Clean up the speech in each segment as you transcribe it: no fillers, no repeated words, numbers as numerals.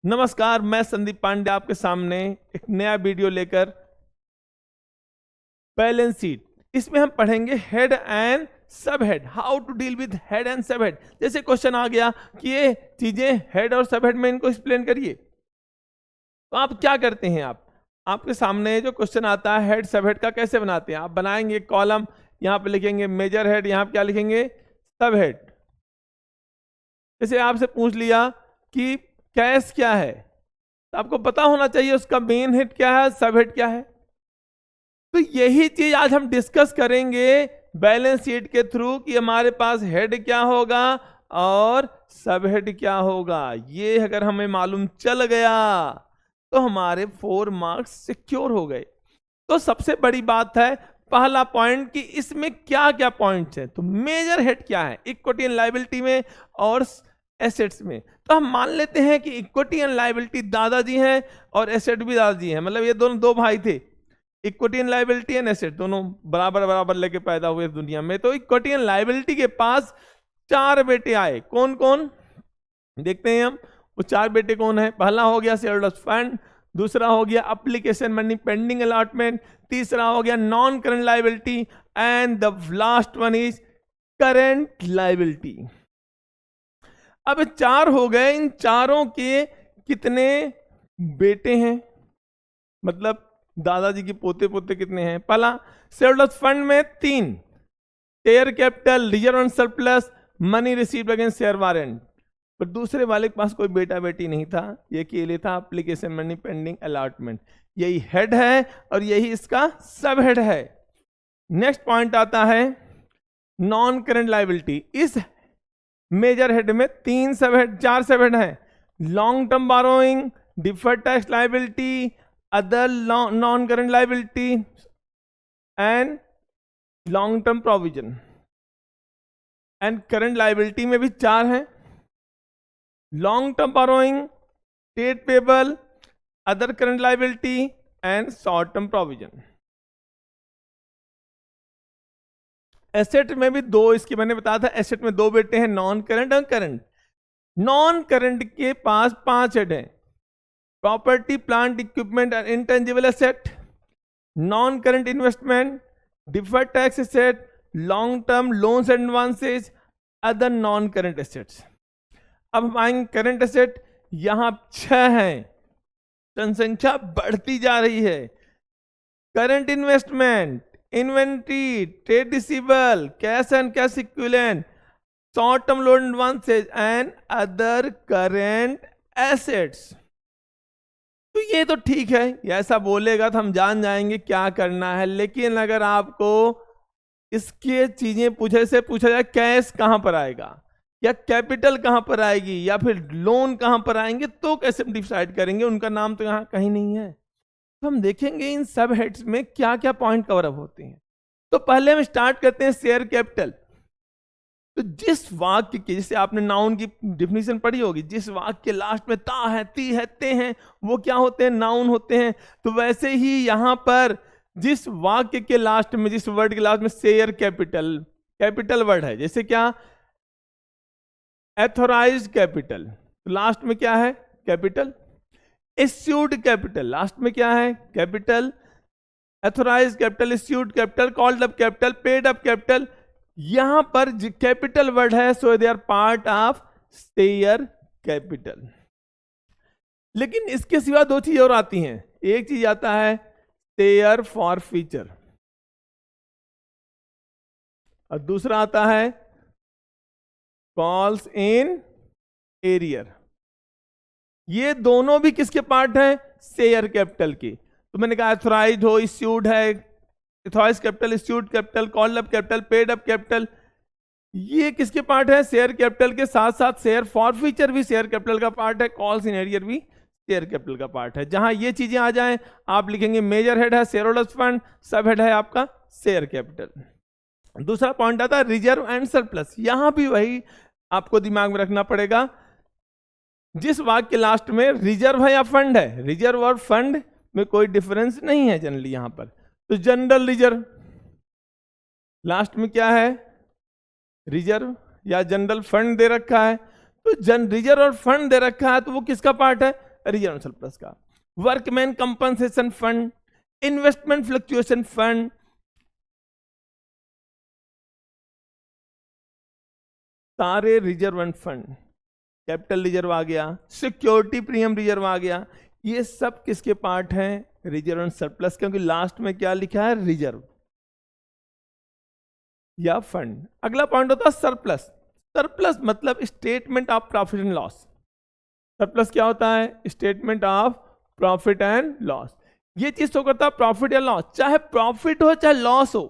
नमस्कार, मैं संदीप पांडे आपके सामने एक नया वीडियो लेकर बैलेंस शीट। इसमें हम पढ़ेंगे head and sub head, how to deal with head and sub head. जैसे क्वेश्चन आ गया कि ये चीजें हेड और सब हेड में इनको एक्सप्लेन करिए, तो आप क्या करते हैं? आपके सामने जो क्वेश्चन आता है हेड सब हेड का कैसे बनाते हैं, आप बनाएंगे कॉलम, यहां पे लिखेंगे मेजर हेड, यहां पे क्या लिखेंगे सब हेड। जैसे आपसे पूछ लिया कि कैश क्या है, तो आपको पता होना चाहिए उसका मेन हेड क्या है, सब हेड क्या है। तो यही चीज आज हम डिस्कस करेंगे बैलेंस शीट के थ्रू कि हमारे पास हेड क्या होगा और सब हेड क्या होगा। ये अगर हमें मालूम चल गया तो हमारे 4 मार्क्स सिक्योर हो गए। तो सबसे बड़ी बात है पहला पॉइंट कि इसमें क्या क्या पॉइंट्स हैं। तो मेजर हेड क्या है इक्विटी एंड लायबिलिटी में और एसेट्स में। तो हम मान लेते हैं कि इक्विटी एंड लायबिलिटी दादाजी हैं और एसेट भी दादाजी हैं, मतलब ये दोनों दो भाई थे। Equity and liability and asset दोनों बराबर बराबर लेके पैदा हुए इस दुनिया में। तो इक्विटी एंड लायबिलिटी के पास 4 बेटे आए। कौन कौन देखते हैं हम, वो 4 बेटे कौन है। पहला हो गया शेयरहोल्डर्स फंड, दूसरा हो गया एप्लीकेशन मनी पेंडिंग अलॉटमेंट, तीसरा हो गया non current liability and the last one is current liability. अब 4 हो गए, इन चारों के कितने बेटे हैं, मतलब दादाजी के पोते पोते कितने हैं। पहला शेयरहोल्डर्स फंड में 3, share capital, reserve and surplus, money received against share warrant. पर दूसरे वाले के पास कोई बेटा बेटी नहीं था, ये अकेले था एप्लीकेशन मनी पेंडिंग अलॉटमेंट। यही हेड है और यही इसका सब हेड है। नेक्स्ट पॉइंट आता है नॉन करंट लायबिलिटी। इस मेजर हेड में 3 सब हेड 4 सब हेड है। Long term burrowing, deferred tax liability, other non current liability and long term provision. And current liability में भी 4 हैं, long term burrowing, trade payable, other current liability and short term provision. Asset में भी 2, इसकी मैंने बताया था एसेट में 2 बेटे हैं, नॉन करंट और करंट। नॉन करंट के पास 5 हेड हैं, property plant equipment and intangible asset, non current investment, deferred tax asset, long term loans and advances, other non current assets. अब हम आएंगे करंट एसेट, यहां 6 हैं, जनसंख्या बढ़ती जा रही है। Current investment, inventory, trade receivable, cash and cash equivalent, short term loan advances and other current assets. तो ये तो ठीक है, ये ऐसा बोलेगा तो हम जान जाएंगे क्या करना है। लेकिन अगर आपको इसके चीजें पूछा जाए कैश कहां पर आएगा या कैपिटल कहां पर आएगी या फिर लोन कहां पर आएंगे, तो कैसे डिसाइड करेंगे, उनका नाम तो यहां कहीं नहीं है। तो हम देखेंगे इन सब हेड्स में क्या क्या पॉइंट कवर अप होते हैं। तो पहले हम स्टार्ट करते हैं शेयर कैपिटल। तो जिस वाक्य के, जैसे आपने नाउन की डिफिनीशन पढ़ी होगी, जिस वाक्य के लास्ट में ता है, ती है, ते हैं, वो क्या होते हैं, नाउन होते हैं। तो वैसे ही यहां पर जिस वाक्य के लास्ट में, जिस वर्ड के लास्ट में शेयर कैपिटल, कैपिटल वर्ड है, जैसे क्या एथोराइज कैपिटल, तो लास्ट में क्या है कैपिटल। इश्यूड कैपिटल, लास्ट में क्या है capital. Authorise capital, issued capital, called up capital, paid up capital. यहां पर कैपिटल वर्ड है, so they are part of share capital. लेकिन इसके सिवा 2 चीज और आती हैं। एक चीज आता है शेयर फॉर फीचर और दूसरा आता है कॉल्स इन एरियर। ये दोनों भी किसके पार्ट हैं, शेयर कैपिटल की। तो मैंने कहा एथोराइज्ड हो, इश्यूड है, authorise capital, issued capital, called up capital, paid up capital, ये किसके पार्ट है, शेयर कैपिटल के। साथ साथ शेयर फॉर फीचर भी शेयर कैपिटल का पार्ट है, कॉल्स इन एरियर भी शेयर कैपिटल का पार्ट है। जहां ये चीजें आ जाएं आप लिखेंगे मेजर हेड है शेयर होल्डर्स फंड, सब हेड है आपका शेयर कैपिटल। दूसरा पॉइंट आता है रिजर्व एंड सरप्लस। यहां भी वही आपको दिमाग में रखना पड़ेगा, जिस वाक्य के लास्ट में रिजर्व है या फंड है, रिजर्व और फंड में कोई डिफरेंस नहीं है जनरली यहां पर। तो जनरल रिजर्व, लास्ट में क्या है रिजर्व या जनरल फंड दे रखा है। तो रिजर्व और फंड दे रखा है, तो वो किसका पार्ट है, रिजर्व सरप्लस का। Workman compensation fund, investment fluctuation fund, सारे reserve and fund, capital reserve आ गया, सिक्योरिटी प्रीमियम रिजर्व आ गया, ये सब किसके पार्ट हैं? रिजर्व एंड सरप्लस, क्योंकि लास्ट में क्या लिखा है? रिजर्व या फंड। अगला पॉइंट होता है सरप्लस। सरप्लस मतलब statement of profit and loss. Surplus क्या होता है? Statement of profit and loss. ये चीज तो करता है प्रॉफिट या लॉस, चाहे प्रॉफिट हो चाहे लॉस हो,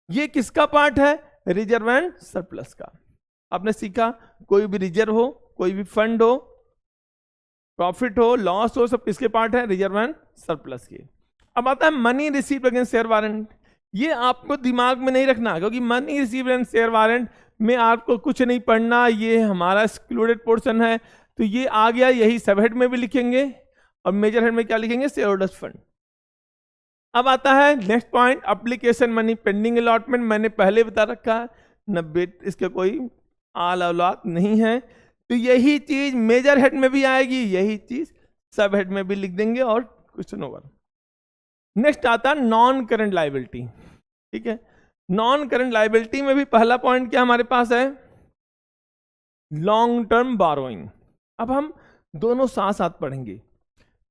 ये किसका पार्ट है? रिजर्व एंड सरप्लस का। आपने सीखा कोई भी रिजर्व हो, कोई भी फंड हो, प्रॉफिट हो, लॉस हो, सब किसके पार्ट है? रिजर्व एंड सरप्लस के। अब आता है money received against share warrant. ये आपको दिमाग में नहीं रखना, क्योंकि money received against share warrant में आपको कुछ नहीं पढ़ना, ये हमारा एक्सक्लूडेड पोर्शन है, तो ये आ गया। यही सब हेड में भी लिखेंगे और मेजर हेड में क्या लिखेंगे? Share holders fund. अब आता है next point, application money pending allotment. मैंने पहले बता रखा है 90 इसके कोई आल औलाद नहीं है, तो यही चीज मेजर हेड में भी आएगी, यही चीज सब हेड में भी लिख देंगे और क्वेश्चन ओवर। नेक्स्ट आता है नॉन करंट लायबिलिटी। ठीक है, नॉन करंट लायबिलिटी में भी पहला पॉइंट क्या हमारे पास है? Long term burrowing. अब हम दोनों साथ साथ पढ़ेंगे।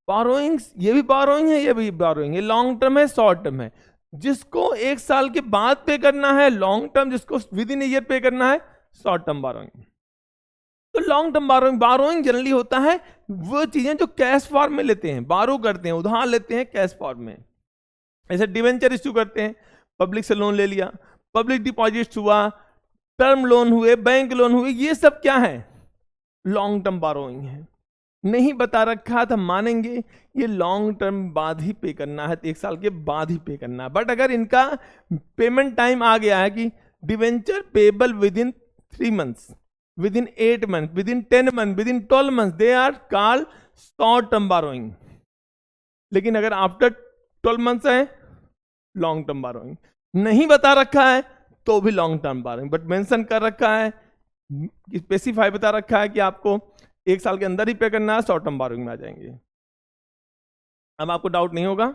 बारोइंग्स, ये भी बारोइंग है, ये भी बारोइंग है। लॉन्ग टर्म है, शॉर्ट टर्म है। जिसको एक साल के बाद पे करना है लॉन्ग टर्म, जिसको विद इन ईयर पे करना है शॉर्ट टर्म बारोइंग। तो long term burrowing, burrowing generally होता है वो चीजें जो कैश फॉर्म में लेते हैं, बारो करते हैं, उधार लेते हैं कैश फॉर्म में। ऐसे डिवेंचर इश्यू करते हैं, पब्लिक से लोन ले लिया, पब्लिक डिपॉजिट्स हुआ, टर्म लोन हुए, बैंक लोन हुए, ये सब क्या है? लॉन्ग टर्म बारोइंग है। नहीं बता रखा था, मानेंगे ये लॉन्ग टर्म बाद ही पे करना है, 1 साल के बाद ही पे करना है। बट अगर इनका पेमेंट टाइम आ गया है कि debenture payable within 3 months, within 8 months, within 10 months, within 12 months, they are called short term borrowing. लेकिन अगर आफ्टर 12 months है लॉन्ग टर्म बारोइंग। नहीं बता रखा है तो भी long term borrowing, but mention कर रखा है, स्पेसिफाई बता रखा है कि आपको 1 साल के अंदर ही पे करना है, शॉर्ट टर्म बारोइंग में आ जाएंगे। अब आपको डाउट नहीं होगा,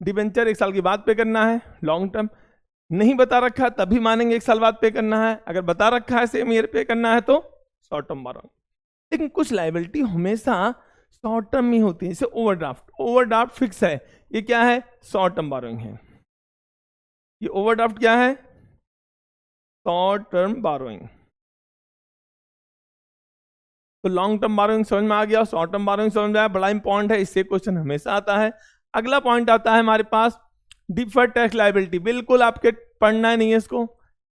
डिवेंचर 1 साल के बाद पे करना है लॉन्ग टर्म, नहीं बता रखा है तभी मानेंगे 1 साल बाद पे करना है, अगर बता रखा है सेम ईयर पे करना है तो शॉर्ट टर्म बारोइंग। लेकिन कुछ लायबिलिटी हमेशा शॉर्ट टर्म ही होती है, जैसे ओवरड्राफ्ट। ओवरड्राफ्ट फिक्स है, ये क्या है? शॉर्ट टर्म बारोइंग है। ये ओवरड्राफ्ट क्या है? Short term burrowing. तो लॉन्ग टर्म बारोइंग समझ में आ गया, शॉर्ट टर्म बारोइंग समझ में आया, बड़ा इंपॉर्टेंट है, इससे क्वेश्चन हमेशा आता है। अगला पॉइंट आता है हमारे पास डिफर्ड टैक्स लायबिलिटी। बिल्कुल आपके पढ़ना नहीं है इसको।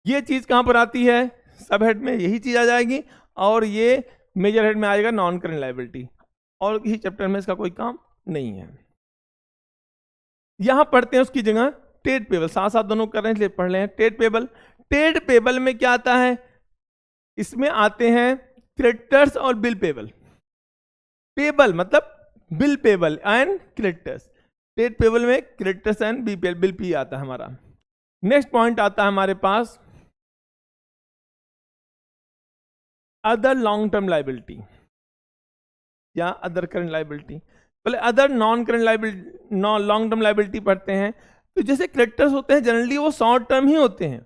ये चीज कहां पर आती है? सब हेड में यही चीज आ जाएगी, और ये मेजर हेड में आएगा नॉन करंट लायबिलिटी, और किसी चैप्टर में इसका कोई काम नहीं है। यहां पढ़ते हैं उसकी जगह ट्रेड पेबल, साथ साथ दोनों कर रहे हैं इसलिए पढ़ रहे हैं। ट्रेड पेबल, ट्रेड पेबल में क्या आता है? इसमें आते हैं क्रेडिटर्स और बिल पेबल। पेबल मतलब bill payable and creditors. Trade payable में क्रेडिटर्स एंड बिल पी आता है हमारा। नेक्स्ट पॉइंट आता है हमारे पास अदर लॉन्ग टर्म लायबिलिटी या अदर करंट लायबिलिटी। पहले other non current liability, long term liability पढ़ते हैं। तो जैसे क्रेडिटर्स होते हैं जनरली वो शॉर्ट टर्म ही होते हैं,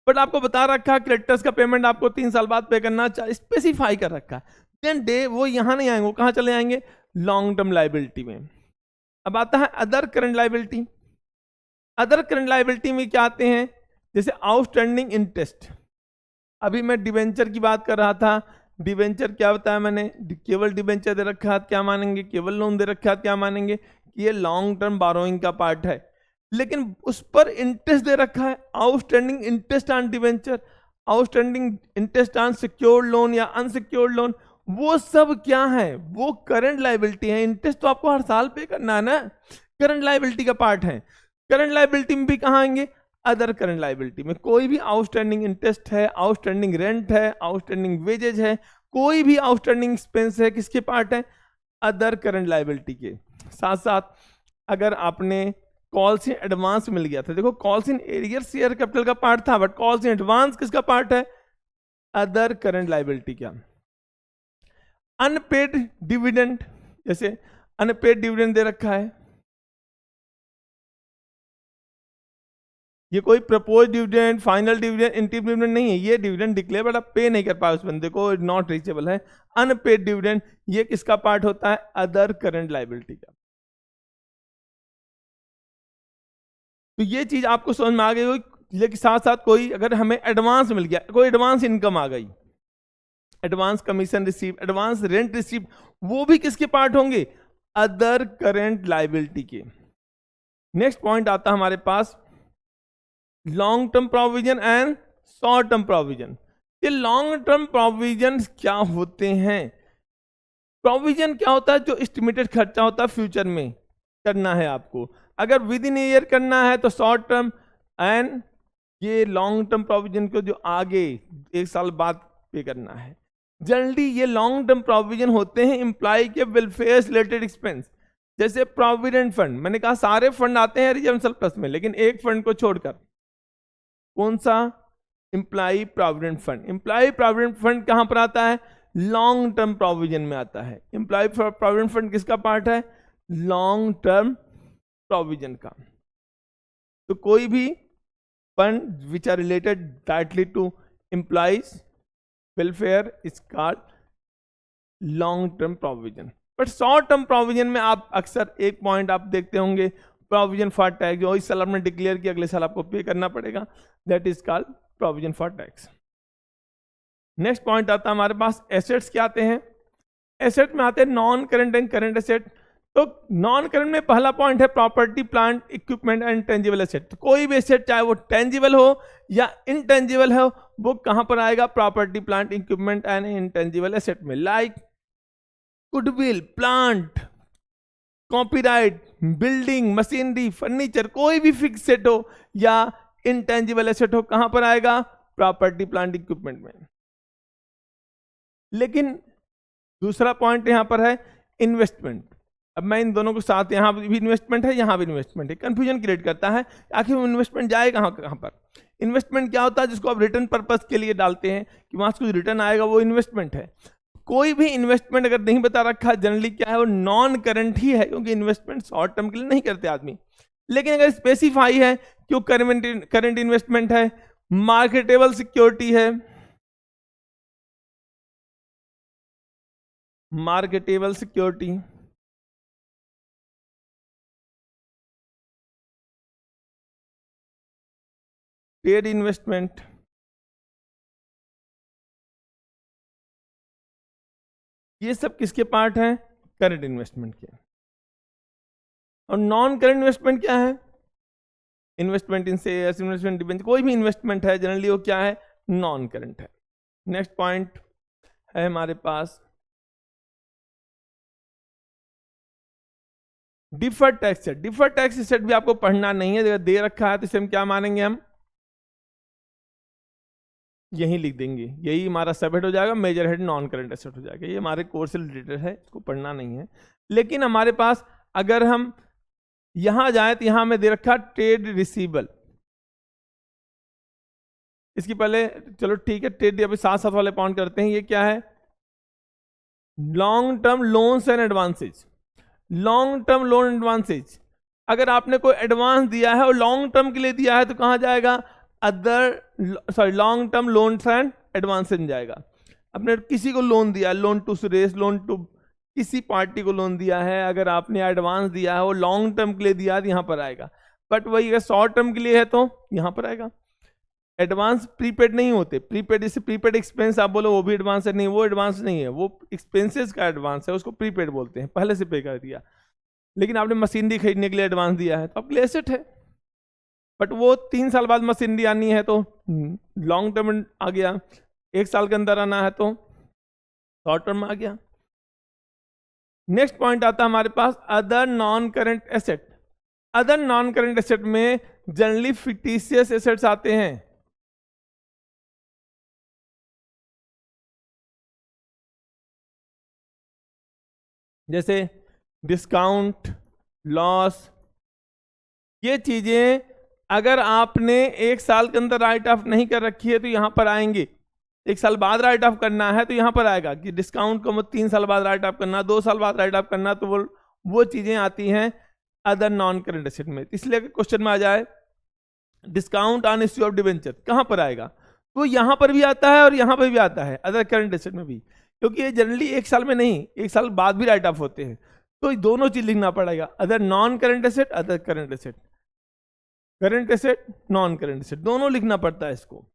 बट आपको बता रखा है क्रेडिटर्स का पेमेंट आपको 3 साल बाद पे करना, स्पेसिफाई कर रखा है, देन डे वो यहां नहीं आएंगे, वो कहां चले जाएंगे? लॉन्ग टर्म लायबिलिटी में। अब आता है other current liability. Other current liability में क्या आते हैं? जैसे आउटस्टैंडिंग इंटरेस्ट। अभी मैं डिवेंचर की बात कर रहा था, डिवेंचर क्या बताया मैंने? केवल डिवेंचर दे रखा है क्या मानेंगे? केवल लोन दे रखा है क्या मानेंगे? कि ये लॉन्ग टर्म बारोइंग का पार्ट है, लेकिन उस पर इंटरेस्ट दे रखा है, outstanding interest on debenture, outstanding interest on secured loan या अनसिक्योर्ड लोन, वो सब क्या है? वो करंट लायबिलिटी है। इंटरेस्ट तो आपको हर साल पे करना है ना, करंट लायबिलिटी का पार्ट है। करंट लायबिलिटी में भी कहां आएंगे? अदर करंट लायबिलिटी में। कोई भी आउटस्टैंडिंग इंटरेस्ट है, आउटस्टैंडिंग रेंट है, आउटस्टैंडिंग वेजेज है, कोई भी आउटस्टैंडिंग एक्सपेंस है, किसके पार्ट है? अदर करंट लायबिलिटी के। साथ साथ अगर आपने कॉल्स इन एडवांस मिल गया था, देखो calls in arrear share capital का पार्ट था, बट कॉल्स इन एडवांस किसका पार्ट है? Other current liability. क्या? अनपेड डिविडेंड, जैसे अनपेड डिविडेंड दे रखा है, ये कोई propose dividend, final dividend, interim dividend नहीं है, ये डिविडेंड डिक्लेयर बट आप पे नहीं कर पाए उस बंदे को, नॉट रीचेबल है। अनपेड डिविडेंड ये किसका पार्ट होता है? अदर करंट लायबिलिटी का। तो ये चीज आपको समझ में आ गई होगी। लेकिन साथ साथ कोई अगर हमें एडवांस मिल गया, कोई एडवांस इनकम आ गई, advance commission receive, advance rent receive, वो भी किसके पार्ट होंगे? अदर करंट लायबिलिटी के। नेक्स्ट पॉइंट आता हमारे पास long term provision and short term provision. ये लॉन्ग टर्म प्रोविजन क्या होते हैं? प्रोविजन क्या होता है? जो एस्टिमेटेड खर्चा होता है फ्यूचर में करना है आपको, अगर विद इन ईयर करना है तो शॉर्ट टर्म, एंड ये लॉन्ग टर्म प्रोविजन को जो आगे 1 साल बाद पे करना है। जनरली ये लॉन्ग टर्म प्रोविजन होते हैं एम्प्लॉय के वेलफेयर रिलेटेड एक्सपेंस, जैसे प्रोविडेंट फंड। मैंने कहा सारे फंड आते हैं रिजर्व सरप्लस में, लेकिन एक फंड को छोड़कर, कौन सा? Employee provident fund. Employee provident fund कहां पर आता है? लॉन्ग टर्म प्रोविजन में आता है। एम्प्लॉय प्रोविडेंट फंड किसका पार्ट है? लॉन्ग टर्म प्रोविजन का। तो कोई भी fund which are related directly to employees welfare is called long term provision. But short term provision में आप अक्सर एक पॉइंट आप देखते होंगे, प्रोविजन फॉर टैक्स, जो इस साल आपने डिक्लेयर किया अगले साल आपको पे करना पड़ेगा, that is called provision for tax. Next point आता है हमारे पास एसेट्स क्या आते हैं? एसेट में आते हैं non current and current asset. तो नॉन करंट में पहला पॉइंट है property plant equipment and tangible asset. तो कोई भी एसेट चाहे वो टेंजिबल हो या इनटेंजिबल हो, वो कहां पर आएगा? Property plant equipment and intangible asset में। Like goodwill, plant, copyright, building, machinery, furniture, कोई भी फिक्स सेट हो या इनटेंजिबल एसेट हो, कहां पर आएगा? प्रॉपर्टी प्लांट इक्विपमेंट में। लेकिन दूसरा पॉइंट यहां पर है इन्वेस्टमेंट। अब मैं इन दोनों के साथ, यहां भी इन्वेस्टमेंट है, यहां भी इन्वेस्टमेंट है, कंफ्यूजन क्रिएट करता है आखिर वो इन्वेस्टमेंट जाए कहां कहां पर। इन्वेस्टमेंट क्या होता है? जिसको आप रिटर्न पर्पस के लिए डालते हैं कि वहां से कुछ रिटर्न आएगा, वो इन्वेस्टमेंट है। कोई भी इन्वेस्टमेंट अगर नहीं बता रखा, जनरली क्या है, वो नॉन करंट ही है, क्योंकि इन्वेस्टमेंट शॉर्ट टर्म के लिए नहीं करते आदमी। लेकिन अगर स्पेसिफाई है कि वो करंट इन्वेस्टमेंट है, मार्केटेबल सिक्योरिटी है, मार्केटेबल सिक्योरिटी, ट्रेड इन्वेस्टमेंट, ये सब किसके पार्ट हैं? करंट इन्वेस्टमेंट के। और नॉन करंट इन्वेस्टमेंट क्या है? Investment in shares, investment debenture, कोई भी इन्वेस्टमेंट है जनरली वो क्या है? नॉन करंट है। नेक्स्ट पॉइंट है हमारे पास deferred tax set. Deferred tax set भी आपको पढ़ना नहीं है, अगर दे रखा है तो इसे हम क्या मानेंगे? हम यही लिख देंगे, यही हमारा सब हेड हो जाएगा, major head non current asset हो जाएगा। ये हमारे कोर्स से रिलेटेड है, इसको पढ़ना नहीं है। लेकिन हमारे पास अगर हम यहां जाए तो यहां में दे रखा ट्रेड रिसीवेबल। इसकी पहले चलो ठीक है, ट्रेड अभी साथ साथ वाले पॉइंट करते हैं। ये क्या है? Long term loans and advances. Long term loan advances, अगर आपने कोई एडवांस दिया है और लॉन्ग टर्म के लिए दिया है तो कहां जाएगा? Long term loans and advances जाएगा। आपने किसी को लोन दिया, loan to Suresh, loan to किसी पार्टी को लोन दिया है, अगर आपने एडवांस दिया है वो लॉन्ग टर्म के लिए दिया है तो यहां पर आएगा। बट वही अगर शॉर्ट टर्म के लिए है तो यहां पर आएगा। एडवांस प्रीपेड नहीं होते, प्रीपेड जैसे प्रीपेड एक्सपेंस आप बोलो वो भी एडवांस है, नहीं वो एडवांस नहीं है, वो एक्सपेंसेस का एडवांस है, उसको प्रीपेड बोलते हैं, पहले से पे कर दिया। लेकिन आपने मशीनरी खरीदने के लिए एडवांस दिया है तो आपके लिए एसेट है, बट वो 3 साल बाद मशीनरी आनी है तो लॉन्ग टर्म आ गया, 1 साल के अंदर आना है तो शॉर्ट टर्म आ गया। नेक्स्ट पॉइंट आता है हमारे पास other non current asset. Other non current asset में जनरली फिक्टिशियस एसेट्स आते हैं, जैसे डिस्काउंट, लॉस। ये चीजें अगर आपने 1 साल के अंदर राइट ऑफ नहीं कर रखी है तो यहां पर आएंगे। 1 साल बाद राइट ऑफ करना है तो यहाँ पर आएगा कि डिस्काउंट को 3 साल बाद राइट ऑफ करना, 2 साल बाद राइट ऑफ करना, तो वो चीजें आती हैं अदर नॉन करेंट एसेट में। इसलिए क्वेश्चन में आ जाए discount on issue of debenture, कहां पर आएगा? तो यहां पर भी आता है और यहां पर भी आता है, अदर करंट एसेट में भी, क्योंकि ये जनरली 1 साल में नहीं, 1 साल बाद भी राइट ऑफ होते हैं। तो दोनों चीज लिखना पड़ेगा, other non current asset, other current asset, current asset, non current asset, दोनों लिखना पड़ता है इसको।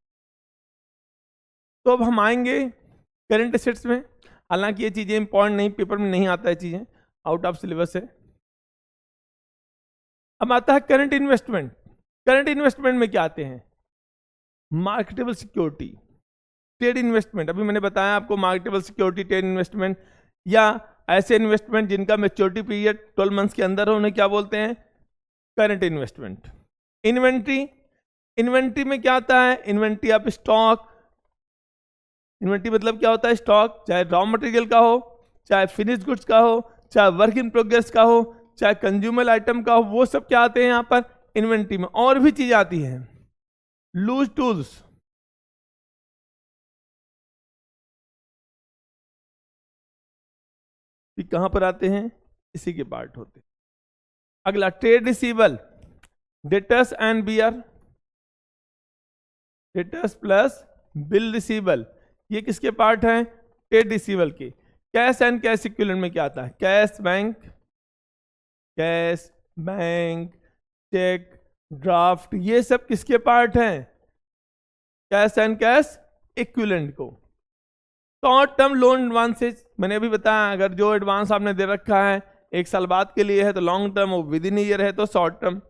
तो अब हम आएंगे करंट एसेट्स में, हालांकि ये चीजें इंपॉर्टेंट नहीं, पेपर में नहीं आता है, चीजें आउट ऑफ सिलेबस है। अब आता है करंट इन्वेस्टमेंट। करंट इन्वेस्टमेंट में क्या आते हैं? Marketable security, trade investment. अभी मैंने बताया आपको मार्केटेबल सिक्योरिटी, ट्रेड इन्वेस्टमेंट, या ऐसे इन्वेस्टमेंट जिनका मैच्योरिटी पीरियड 12 मंथ्स के अंदर हो, उन्हें क्या बोलते हैं? Current investment. इन्वेंट्री, इन्वेंट्री में क्या आता है? Inventory of stock. इन्वेंट्री मतलब क्या होता है? स्टॉक, चाहे रॉ मटेरियल का हो, चाहे फिनिश गुड्स का हो, चाहे वर्क इन प्रोग्रेस का हो, चाहे कंज्यूमर आइटम का हो, वो सब क्या आते हैं यहाँ पर? इन्वेंट्री में। और भी चीज आती हैं, लूज टूल्स, कहां पर आते हैं? इसी के पार्ट होते हैं। अगला trade receivable, debtors and BR, debtors plus bill receivable, ये किसके पार्ट हैं? ट्रेड रिसीवेबल के। कैश एंड कैश इक्विवेलेंट में क्या आता है? Cash bank, cash bank, cheque, draft, ये सब किसके पार्ट हैं? कैश एंड कैश इक्विवेलेंट को। शॉर्ट टर्म लोन एडवांसेज, मैंने अभी बताया, अगर जो एडवांस आपने दे रखा है 1 साल बाद के लिए है तो लॉन्ग टर्म, वो विद इन ईयर है तो शॉर्ट टर्म।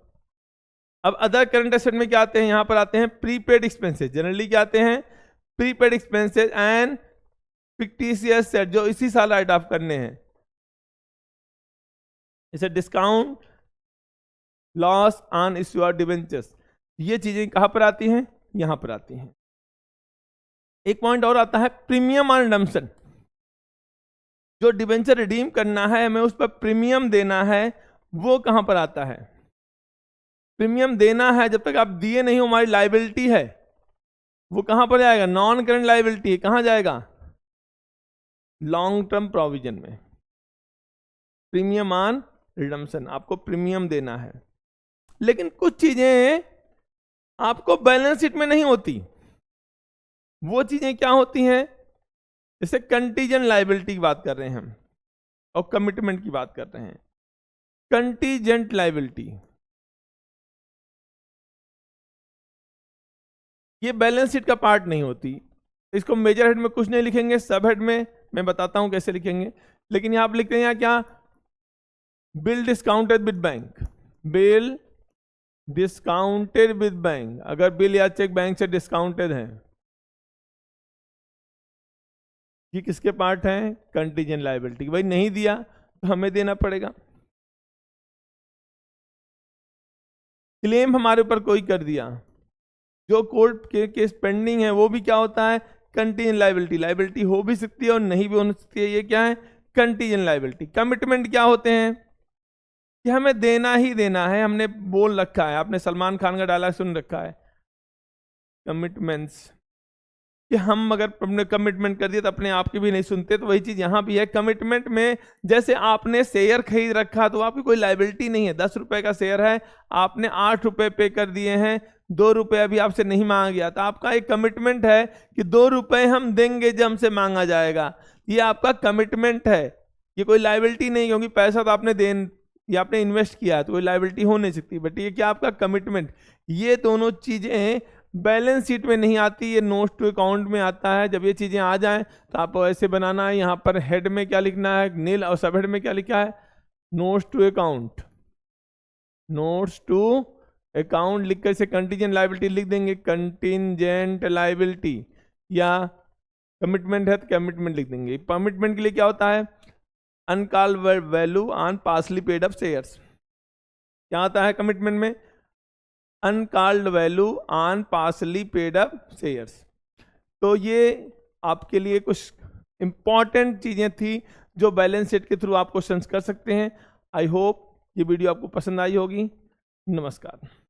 अब अदर करंट एसेट में क्या आते हैं? यहां पर आते हैं प्रीपेड एक्सपेंसेस। जनरली क्या आते हैं? Prepaid expenses and fictitious set, जो इसी साल राइट ऑफ करने हैं, जैसे discount, loss on issue of debentures, ये चीजें कहां पर आती हैं? यहां पर आती हैं। एक पॉइंट और आता है प्रीमियम ऑन रिडम्पशन। जो डिबेंचर रिडीम करना है, हमें उस पर प्रीमियम देना है, वो कहां पर आता है? प्रीमियम देना है, जब तक आप दिए नहीं हो, हमारी लाइबिलिटी है, वो कहां पर जाएगा? Non current liability. कहां जाएगा? लॉन्ग टर्म प्रोविजन में। प्रीमियम ऑन रिडम्पशन, आपको प्रीमियम देना है। लेकिन कुछ चीजें आपको बैलेंस शीट में नहीं होती। वो चीजें क्या होती हैं? जैसे कंटीजेंट लायबिलिटी की बात कर रहे हैं हम, और कमिटमेंट की बात कर रहे हैं। कंटीजेंट लायबिलिटी ये बैलेंस शीट का पार्ट नहीं होती। इसको मेजर हेड में कुछ नहीं लिखेंगे, सब हेड में मैं बताता हूं कैसे लिखेंगे। लेकिन यहां आप लिखते हैं क्या? Bill discounted with bank, bill discounted with bank. अगर बिल या चेक बैंक से डिस्काउंटेड है, ये किसके पार्ट है? Contingent liability. भाई नहीं दिया तो हमें देना पड़ेगा। क्लेम हमारे ऊपर कोई कर दिया, जो कोर्ट के केस पेंडिंग है, वो भी क्या होता है? Contingent liability. लायबिलिटी हो भी सकती है और नहीं भी हो सकती है, ये क्या है? Contingent liability. कमिटमेंट क्या होते हैं? कि हमें देना ही देना है, हमने बोल रखा है, आपने सलमान खान का डायलॉग सुन रखा है, कमिटमेंट्स, कि हम अगर अपने कमिटमेंट कर दिए तो अपने आप की भी नहीं सुनते। तो वही चीज यहां भी है। कमिटमेंट में जैसे आपने शेयर खरीद रखा तो आपकी कोई लायबिलिटी नहीं है। 10 रुपए का शेयर है, आपने 8 रुपए पे कर दिए हैं, 2 रुपए अभी आपसे नहीं मांगा गया, तो आपका एक कमिटमेंट है कि 2 रुपए हम देंगे जब हमसे मांगा जाएगा। ये आपका कमिटमेंट है, ये कोई लायबिलिटी नहीं, क्योंकि पैसा तो आपने ये आपने इन्वेस्ट किया तो कोई लायबिलिटी हो नहीं सकती। बट ये क्या? आपका कमिटमेंट। ये दोनों चीजें बैलेंस शीट में नहीं आती, ये नोट्स टू अकाउंट में आता है। जब ये चीजें आ जाएं तो आपको ऐसे बनाना है। यहाँ पर हेड में क्या लिखना है? नील, और सब हेड में क्या लिखा है? Notes to account. Notes to account लिखकर इसे कंटीजेंट लायबिलिटी लिख देंगे, कंटीजेंट लायबिलिटी, या कमिटमेंट है तो कमिटमेंट लिख देंगे। कमिटमेंट के लिए क्या होता है? Uncalled value on partly paid up shares. क्या आता है कमिटमेंट में? Uncalled value on partly paid up shares. तो ये आपके लिए कुछ इंपॉर्टेंट चीजें थी जो बैलेंस शीट के थ्रू आप क्वेश्चंस कर सकते हैं। आई होप ये वीडियो आपको पसंद आई होगी। नमस्कार।